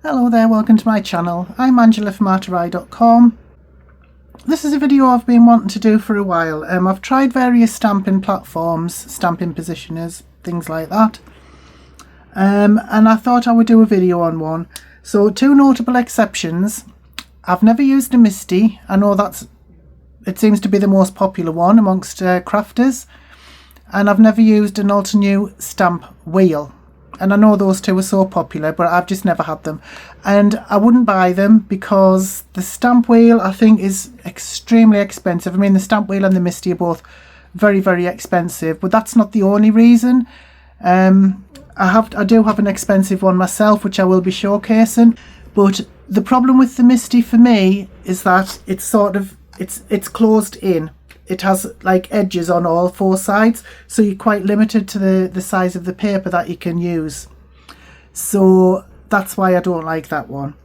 Hello there, welcome to my channel. I'm Angela from artemio.com. This is a video I've been wanting to do for a while. I've tried various stamping platforms, stamping positioners, things like that. And I thought I would do a video on one. So two notable exceptions. I've never used a Misty. I know it seems to be the most popular one amongst crafters. And I've never used an Artemio Stampwheel. And I know those two are so popular, but I've just never had them. And I wouldn't buy them because the Stampwheel, I think, is extremely expensive. I mean, the Stampwheel and the Misty are both very, very expensive. But that's not the only reason. I do have an expensive one myself, which I will be showcasing. But the problem with the Misty for me is that it's closed in. It has like edges on all four sides, so you're quite limited to the size of the paper that you can use. So that's why I don't like that one.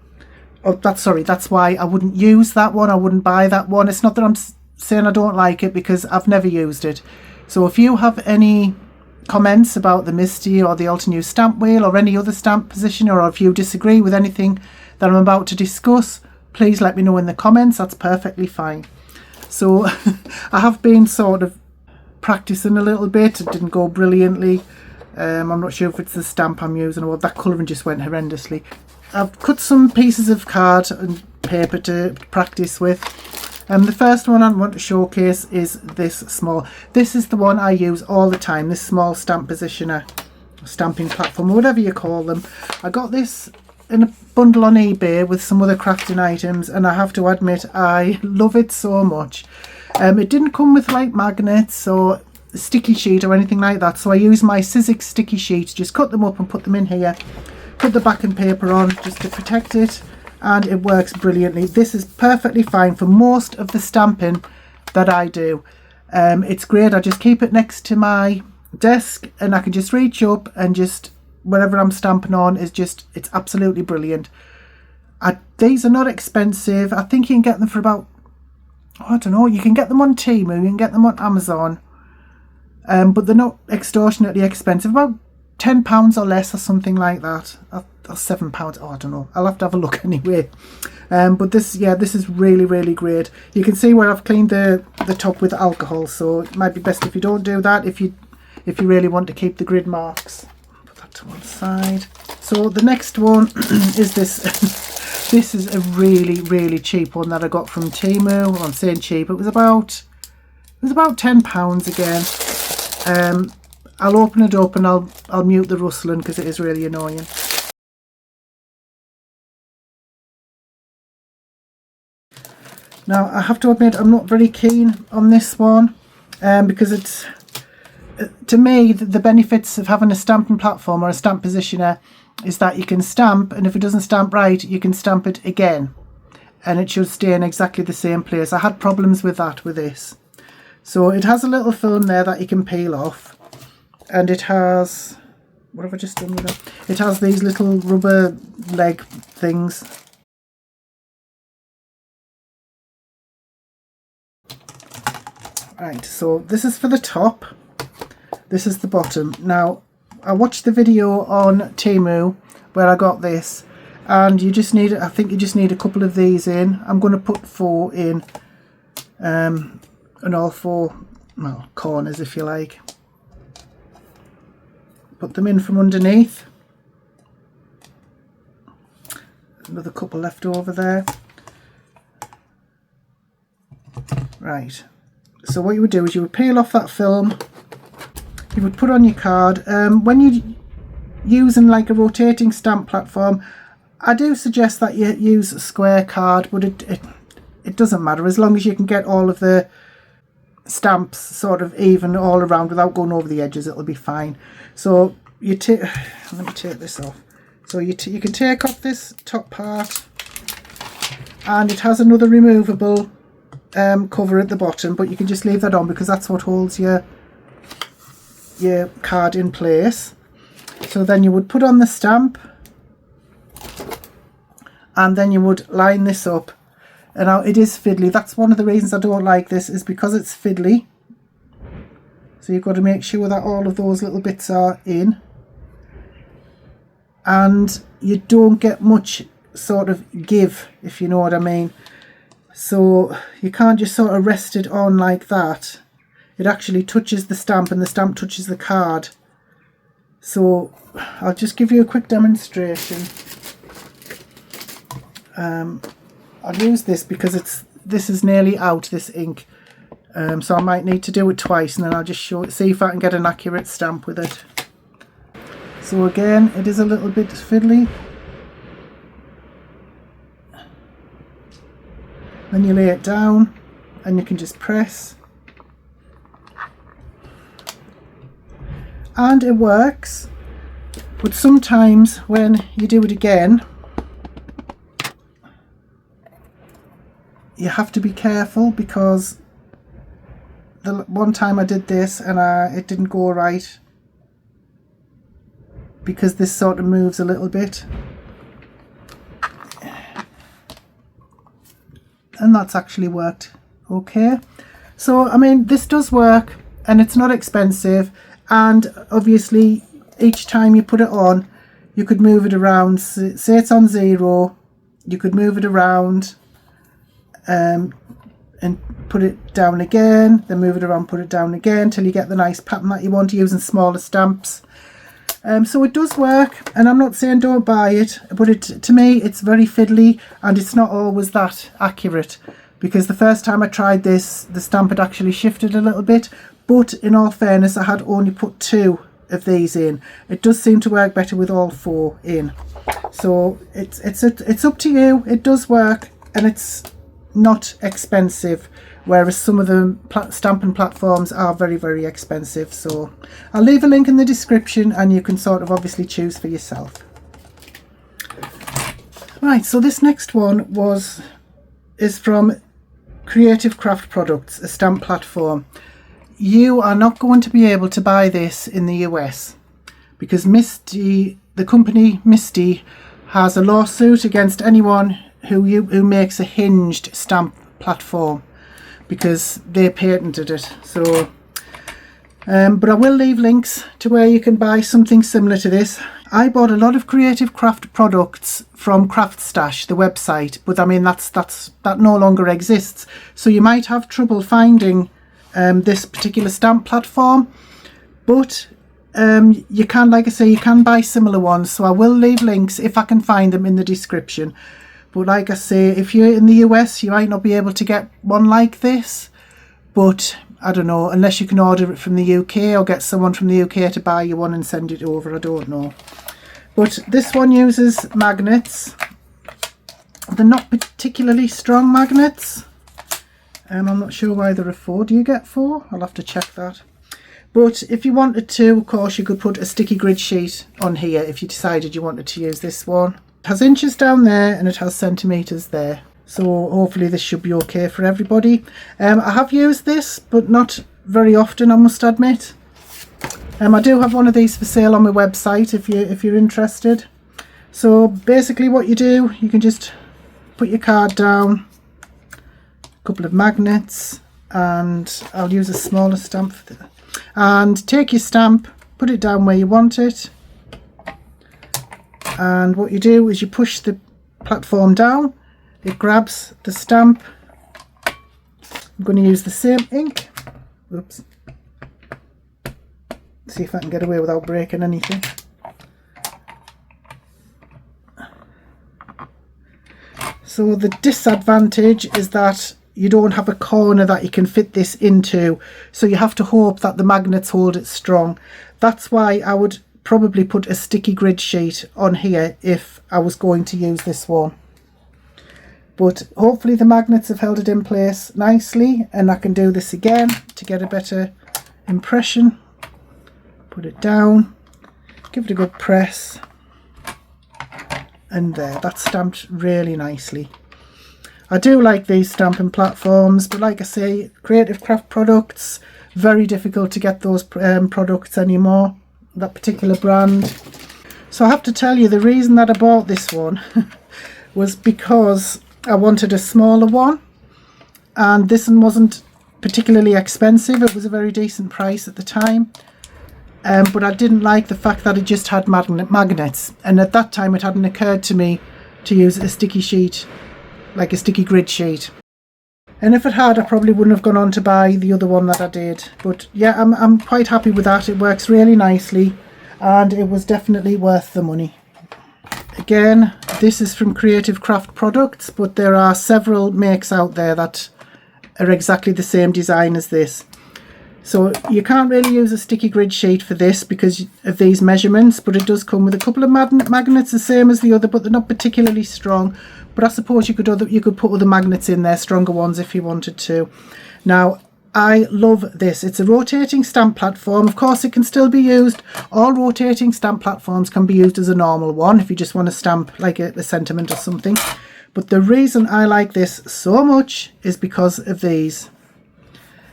That's why I wouldn't use that one. I wouldn't buy that one. It's not that I'm saying I don't like it, because I've never used it. So if you have any comments about the Misty or the Artemio Stampwheel or any other stamp positioner, or if you disagree with anything that I'm about to discuss, please let me know in the comments. That's perfectly fine. So I have been sort of practicing a little bit. It didn't go brilliantly. I'm not sure if it's the stamp I'm using or what. That colouring just went horrendously. I've cut some pieces of card and paper to practice with. The first one I want to showcase is this small. This is the one I use all the time, this small stamp positioner, stamping platform, whatever you call them. I got this in a bundle on eBay with some other crafting items, and I have to admit I love it so much. It didn't come with like magnets or sticky sheet or anything like that, so I use my Sizzix sticky sheets, just cut them up and put them in here, put the backing paper on just to protect it, and it works brilliantly. This is perfectly fine for most of the stamping that I do. It's great. I just keep it next to my desk and I can just reach up and just whatever I'm stamping on is just, it's absolutely brilliant. These are not expensive. I think you can get them for about, I don't know, you can get them on Temu, you can get them on Amazon, but they're not extortionately expensive, about £10 or less or something like that, or £7. Oh, I don't know, I'll have to have a look anyway. But this is really, really great. You can see where I've cleaned the top with alcohol, so it might be best if you don't do that if you really want to keep the grid marks. To one side. So the next one is this. This is a really, really cheap one that I got from Temu. Well, I'm saying cheap. It was about £10 again. I'll open it up and I'll mute the rustling because it is really annoying. Now I have to admit I'm not very keen on this one because it's, to me, the benefits of having a stamping platform or a stamp positioner is that you can stamp, and if it doesn't stamp right, you can stamp it again and it should stay in exactly the same place. I had problems with that with this. So it has a little film there that you can peel off, and it has, what have I just done with it? It has these little rubber leg things. Right, so this is for the top. This is the bottom. Now, I watched the video on Temu where I got this, and you just need, I think you just need a couple of these in. I'm going to put 4 in, and all 4, well, corners if you like. Put them in from underneath. Another couple left over there. Right. So what you would do is you would peel off that film. You would put on your card. When you're using like a rotating stamp platform, I do suggest that you use a square card, but it doesn't matter as long as you can get all of the stamps sort of even all around without going over the edges. It'll be fine. So you take, let me take this off. So you can take off this top part, and it has another removable cover at the bottom, but you can just leave that on because that's what holds your card in place. So then you would put on the stamp, and then you would line this up. And now it is fiddly. That's one of the reasons I don't like this, is because it's fiddly. So you've got to make sure that all of those little bits are in. and you don't get much sort of give, if you know what I mean. So you can't just sort of rest it on like that. It actually touches the stamp and the stamp touches the card. So I'll just give you a quick demonstration. I'll use this because this is nearly out, this ink. So I might need to do it twice, and then I'll just see if I can get an accurate stamp with it. So again, it is a little bit fiddly. Then you lay it down and you can just press. And it works, but sometimes when you do it again, you have to be careful, because the one time I did this and it didn't go right, because this sort of moves a little bit, and that's actually worked okay. So I mean, this does work and it's not expensive, and obviously each time you put it on you could move it around. Say it's on 0, you could move it around and put it down again, then move it around, put it down again, till you get the nice pattern that you want, using smaller stamps. So it does work, and I'm not saying don't buy it, but to me it's very fiddly, and it's not always that accurate, because the first time I tried this, the stamp had actually shifted a little bit, but in all fairness I had only put 2 of these in. It does seem to work better with all 4 in. So it's up to you. It does work, and it's not expensive, whereas some of the stamping platforms are very, very expensive. So I'll leave a link in the description and you can sort of obviously choose for yourself. Right, so this next one is from Creative Craft Products, a stamp platform. You are not going to be able to buy this in the US, because Misty, the company Misty, has a lawsuit against anyone who makes a hinged stamp platform, because they patented it. So but I will leave links to where you can buy something similar to this. I bought a lot of Creative Craft products from Craft Stash, the website, but I mean that no longer exists, so you might have trouble finding this particular stamp platform, but you can, like I say, you can buy similar ones, so I will leave links if I can find them in the description. But like I say, if you're in the US, you might not be able to get one like this, but I don't know, unless you can order it from the UK or get someone from the UK to buy you one and send it over, I don't know. But this one uses magnets. They're not particularly strong magnets. I'm not sure why there are 4. Do you get 4? I'll have to check that. But if you wanted to, of course, you could put a sticky grid sheet on here if you decided you wanted to use this one. It has inches down there and it has centimetres there. So hopefully this should be okay for everybody. I have used this, but not very often, I must admit. I do have one of these for sale on my website if you're interested. So basically what you do, you can just put your card down, a couple of magnets, and I'll use a smaller stamp for that. And take your stamp, put it down where you want it, and what you do is you push the platform down, it grabs the stamp. I'm going to use the same ink. Oops. See if I can get away without breaking anything. So the disadvantage is that you don't have a corner that you can fit this into, so you have to hope that the magnets hold it strong. That's why I would probably put a sticky grid sheet on here if I was going to use this one. But hopefully the magnets have held it in place nicely, and I can do this again to get a better impression. Put it down, give it a good press, and there, that's stamped really nicely. I do like these stamping platforms, but like I say, Creative Craft Products, very difficult to get those products anymore, that particular brand. So I have to tell you, the reason that I bought this one was because I wanted a smaller one, and this one wasn't particularly expensive. It was a very decent price at the time, but I didn't like the fact that it just had magnets, and at that time it hadn't occurred to me to use a sticky sheet, like a sticky grid sheet. And if it had, I probably wouldn't have gone on to buy the other one that I did. But yeah, I'm quite happy with that. It works really nicely, and it was definitely worth the money. Again, this is from Creative Craft Products, but there are several makes out there that are exactly the same design as this. So you can't really use a sticky grid sheet for this because of these measurements, but it does come with a couple of magnets, the same as the other, but they're not particularly strong. But I suppose you could put other magnets in there, stronger ones if you wanted to. Now, I love this. It's a rotating stamp platform. Of course, it can still be used. All rotating stamp platforms can be used as a normal one if you just want to stamp like a sentiment or something. But the reason I like this so much is because of these.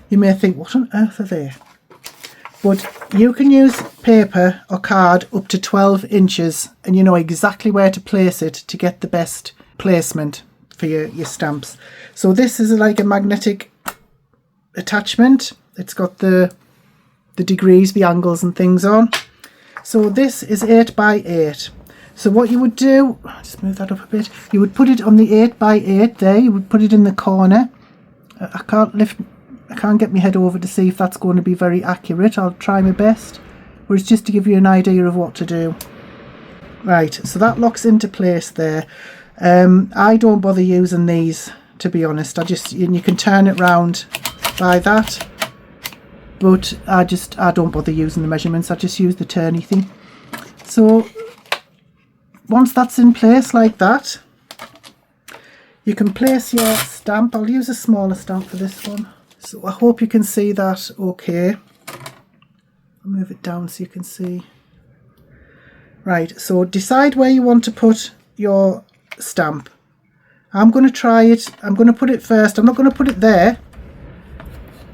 You may think, what on earth are they? But you can use paper or card up to 12 inches and you know exactly where to place it to get the best placement for your stamps. So this is like a magnetic attachment. It's got the degrees, the angles and things on. So this is 8 by 8. So what you would do, just move that up a bit, you would put it on the 8 by 8 there, you would put it in the corner. I can't get my head over to see if that's going to be very accurate. I'll try my best, but it's just to give you an idea of what to do. Right, so that locks into place there. I don't bother using these, to be honest. You can turn it round by that, but I don't bother using the measurements. I just use the turny thing. So once that's in place like that, you can place your stamp. I'll use a smaller stamp for this one. So I hope you can see that okay. I'll move it down so you can see. Right, so decide where you want to put your stamp. I'm going to try it. I'm going to put it first. I'm not going to put it there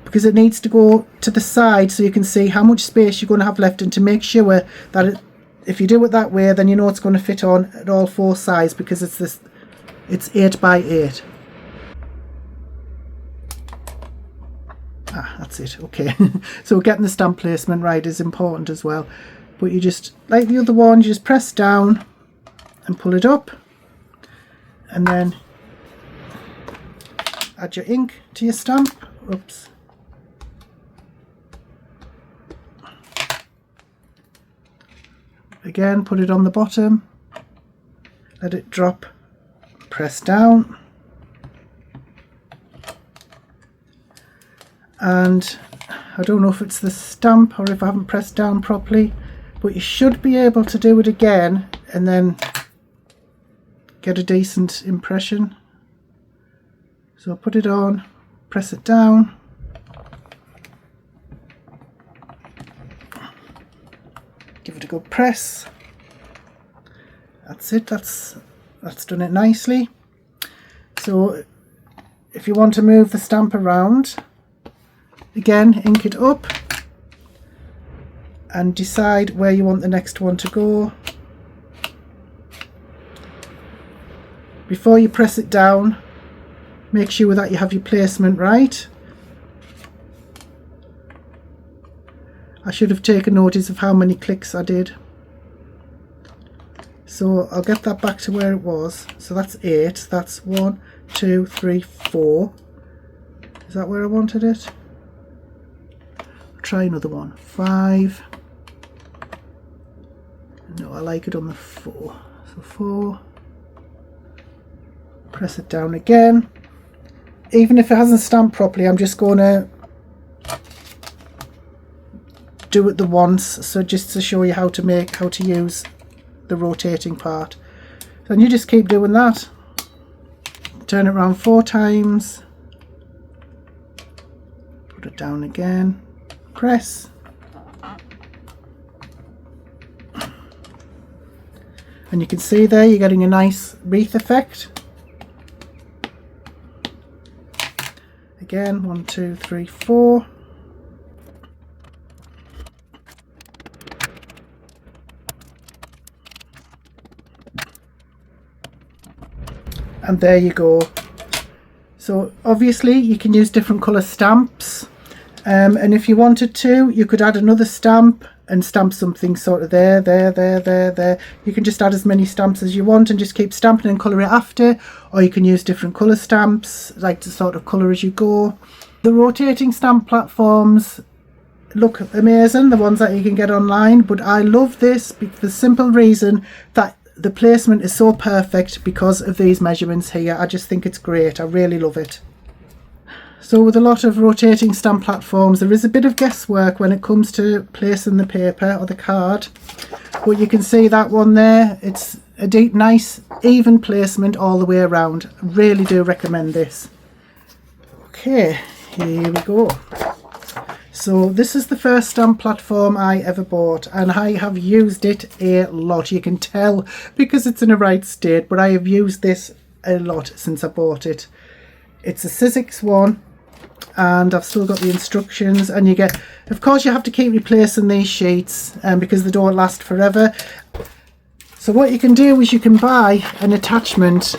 because it needs to go to the side so you can see how much space you're going to have left, and to make sure that if you do it that way, then you know it's going to fit on at all 4 sides because it's 8 by 8. That's it. Okay. So getting the stamp placement right is important as well. But you just, like the other one, you just press down and pull it up, and then add your ink to your stamp. Oops. Again, put it on the bottom, let it drop, press down. And I don't know if it's the stamp or if I haven't pressed down properly, but you should be able to do it again and then get a decent impression. So put it on, press it down, give it a good press. That's it, that's done it nicely. So if you want to move the stamp around, again, ink it up and decide where you want the next one to go. Before you press it down, make sure that you have your placement right. I should have taken notice of how many clicks I did. So I'll get that back to where it was. So that's 8. That's 1, 2, 3, 4. Is that where I wanted it? Try another one. 5. No, I like it on the 4. So 4. Press it down again. Even if it hasn't stamped properly, I'm just going to do it the once, so just to show you how to use the rotating part. Then you just keep doing that. Turn it around 4 times. Put it down again. Press. And you can see there you're getting a nice wreath effect. Again, 1, 2, 3, 4. And there you go. So obviously you can use different colour stamps, and if you wanted to, you could add another stamp and stamp something sort of there. You can just add as many stamps as you want and just keep stamping and colour it after, or you can use different colour stamps, like to sort of colour as you go. The rotating stamp platforms look amazing, the ones that you can get online, but I love this for the simple reason that the placement is so perfect because of these measurements here. I just think it's great. I really love it. So with a lot of rotating stamp platforms, there is a bit of guesswork when it comes to placing the paper or the card, but you can see that one there, it's a deep, nice, even placement all the way around. I really do recommend this. Okay, here we go. So this is the first stamp platform I ever bought, and I have used it a lot. You can tell because it's in a right state, but I have used this a lot since I bought it. It's a Sizzix one, and I've still got the instructions, and you get, of course you have to keep replacing these sheets because they don't last forever. So what you can do is you can buy an attachment.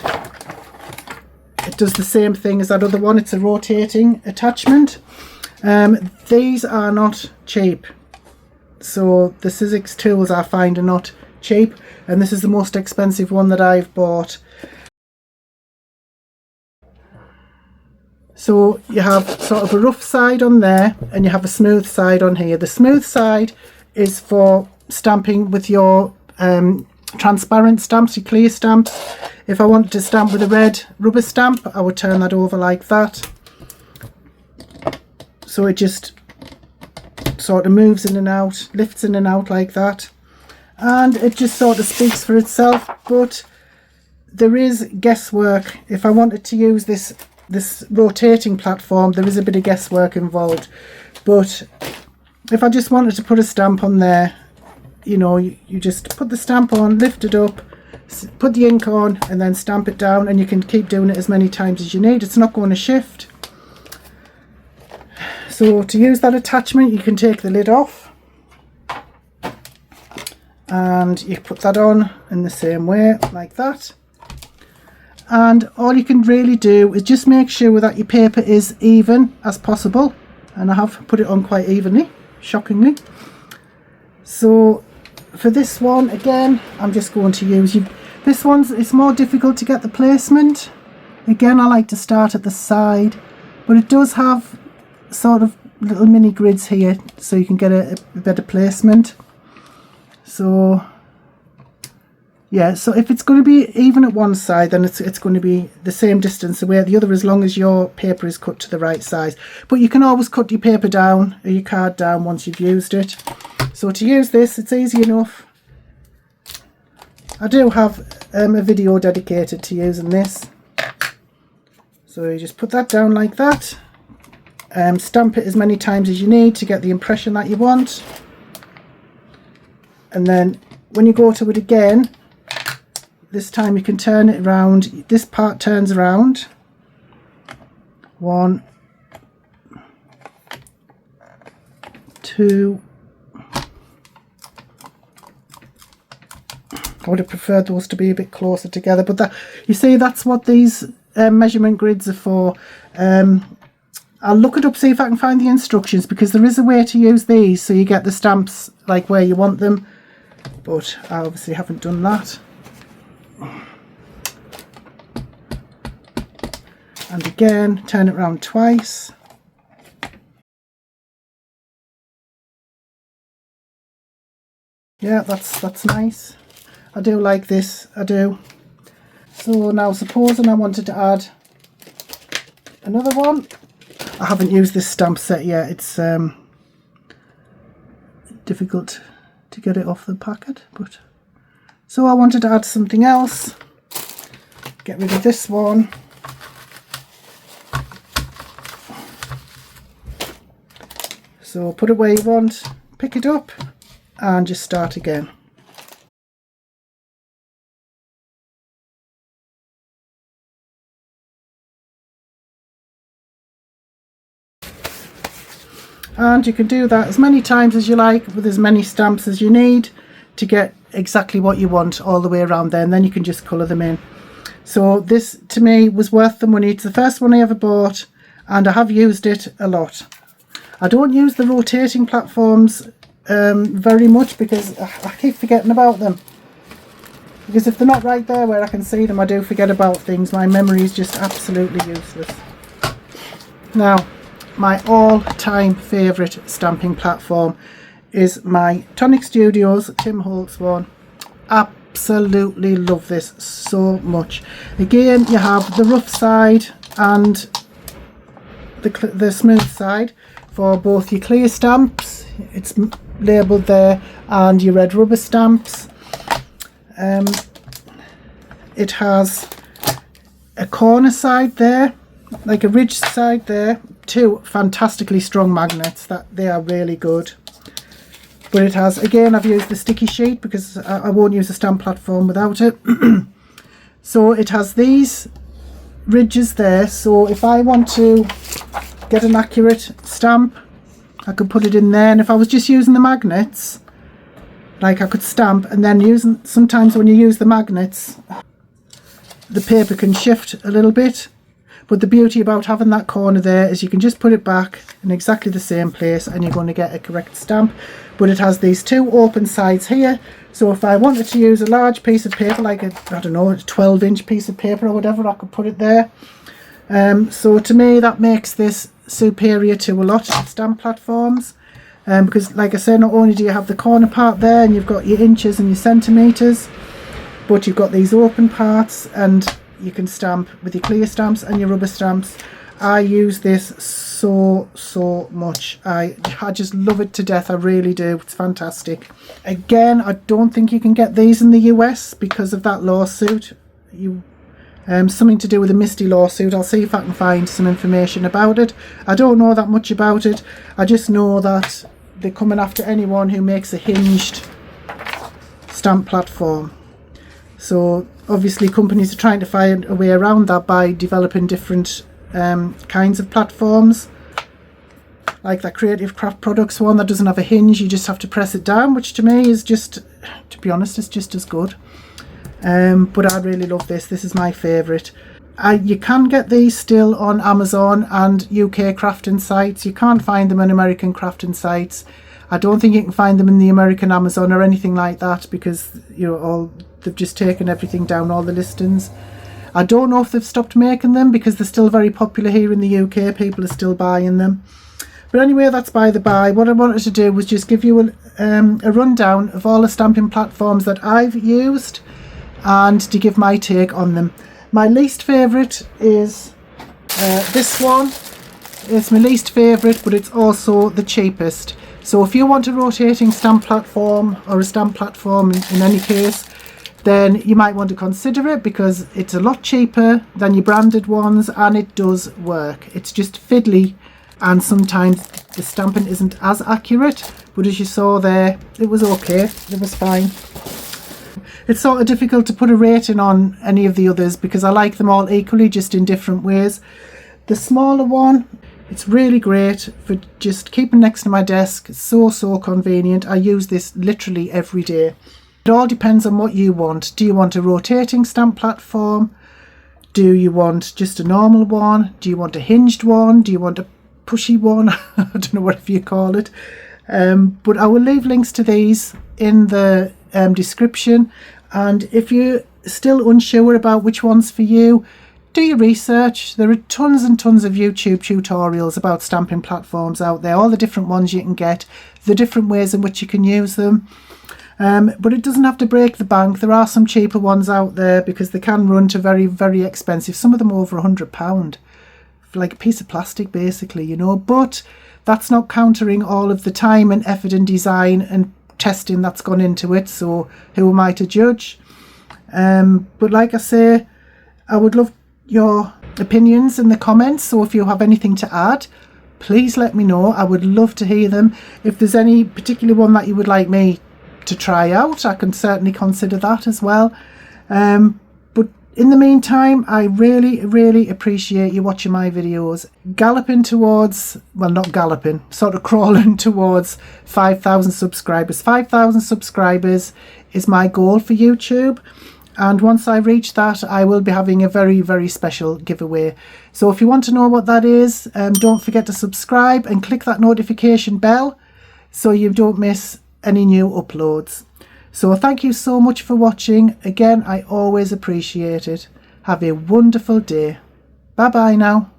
It does the same thing as that other one. It's a rotating attachment. These are not cheap, so the Sizzix tools I find are not cheap, and this is the most expensive one that I've bought. So you have sort of a rough side on there and you have a smooth side on here. The smooth side is for stamping with your transparent stamps, your clear stamps. If I wanted to stamp with a red rubber stamp, I would turn that over like that. So it just sort of moves in and out, lifts in and out like that. And it just sort of speaks for itself, but there is guesswork. If I wanted to use this rotating platform, there is a bit of guesswork involved. But if I just wanted to put a stamp on there, you know, you just put the stamp on, lift it up, put the ink on, and then stamp it down, and you can keep doing it as many times as you need. It's not going to shift. So to use that attachment, you can take the lid off and you put that on in the same way, like that. And all you can really do is just make sure that your paper is even as possible, and I have put it on quite evenly, shockingly. So for this one, again, I'm just going to use this one's, it's more difficult to get the placement. Again, I like to start at the side, but it does have sort of little mini grids here so you can get a better placement. So yeah, so if it's going to be even at one side, then it's going to be the same distance away at the other, as long as your paper is cut to the right size. But you can always cut your paper down or your card down once you've used it. So to use this, it's easy enough. I do have a video dedicated to using this. So you just put that down like that. Stamp it as many times as you need to get the impression that you want, and then when you go to it again, this time you can turn it around. This part turns around. 1, 2. I would have preferred those to be a bit closer together, but that, you see, that's what these measurement grids are for. I'll look it up, see if I can find the instructions, because there is a way to use these so you get the stamps like where you want them, but I obviously haven't done that. And again, turn it around twice. Yeah, that's nice. I do like this, I do. So now supposing I wanted to add another one. I haven't used this stamp set yet. It's difficult to get it off the packet, but so I wanted to add something else. Get rid of this one. So put it where you want, pick it up and just start again. And you can do that as many times as you like with as many stamps as you need to get exactly what you want all the way around there, and then you can just colour them in. So this to me was worth the money. It's the first one I ever bought and I have used it a lot. I don't use the rotating platforms very much because I keep forgetting about them. Because if they're not right there where I can see them, I do forget about things. My memory is just absolutely useless. Now, my all-time favourite stamping platform is my Tonic Studios Tim Holtz one. Absolutely love this so much. Again, you have the rough side and the smooth side for both your clear stamps. It's labelled there, and your red rubber stamps. It has a corner side there, like a ridge side there. Two fantastically strong magnets, that they are really good. But it has, again, I've used the sticky sheet because I won't use a stamp platform without it. So it has these ridges there, so if I want to get an accurate stamp, I could put it in there. And if I was just using the magnets, like I could stamp, and then sometimes when you use the magnets, the paper can shift a little bit. But the beauty about having that corner there is you can just put it back in exactly the same place and you're going to get a correct stamp. But it has these two open sides here, so if I wanted to use a large piece of paper, like a, I don't know, a 12-inch piece of paper or whatever, I could put it there. So to me that makes this superior to a lot of stamp platforms, because like I said, not only do you have the corner part there and you've got your inches and your centimetres, but you've got these open parts and you can stamp with your clear stamps and your rubber stamps. I use this so much. I just love it to death. I really do. It's fantastic. Again, I don't think you can get these in the US because of that lawsuit. Something to do with the Misty lawsuit. I'll see if I can find some information about it. I don't know that much about it. I just know that they're coming after anyone who makes a hinged stamp platform. So obviously companies are trying to find a way around that by developing different kinds of platforms, like that Creative Craft Products one that doesn't have a hinge. You just have to press it down, which to me is just, to be honest, it's just as good. But I really love this. This is my favourite. You can get these still on Amazon and UK crafting sites. You can't find them on American crafting sites. I don't think you can find them in the American Amazon or anything like that, because they've just taken everything down, all the listings. I don't know if they've stopped making them because they're still very popular here in the UK. People are still buying them. But anyway, that's by the by. What I wanted to do was just give you a rundown of all the stamping platforms that I've used and to give my take on them. My least favourite is this one. It's my least favourite, but it's also the cheapest. So if you want a rotating stamp platform, or a stamp platform in any case, then you might want to consider it because it's a lot cheaper than your branded ones and it does work. It's just fiddly and sometimes the stamping isn't as accurate, but as you saw there, it was okay, it was fine. It's sort of difficult to put a rating on any of the others because I like them all equally, just in different ways. The smaller one, it's really great for just keeping next to my desk. It's so convenient. I use this literally every day. It all depends on what you want. Do you want a rotating stamp platform? Do you want just a normal one? Do you want a hinged one? Do you want a pushy one? I don't know whatever you call it. But I will leave links to these in the description. And if you're still unsure about which one's for you, do your research. There are tons and tons of YouTube tutorials about stamping platforms out there, all the different ones you can get, the different ways in which you can use them. But it doesn't have to break the bank. There are some cheaper ones out there because they can run to very expensive. Some of them over £100 for like a piece of plastic basically, but that's not countering all of the time and effort and design and testing that's gone into it. So who am I to judge? But like I say, I would love your opinions in the comments. So if you have anything to add, please let me know. I would love to hear them. If there's any particular one that you would like me to try out, I can certainly consider that as well. But in the meantime, I really appreciate you watching my videos. Galloping towards, well, not galloping, sort of crawling towards 5,000 subscribers. 5,000 subscribers is my goal for YouTube, and once I reach that, I will be having a very special giveaway. So if you want to know what that is, don't forget to subscribe and click that notification bell so you don't miss any new uploads. So thank you so much for watching. Again, I always appreciate it. Have a wonderful day. Bye bye now.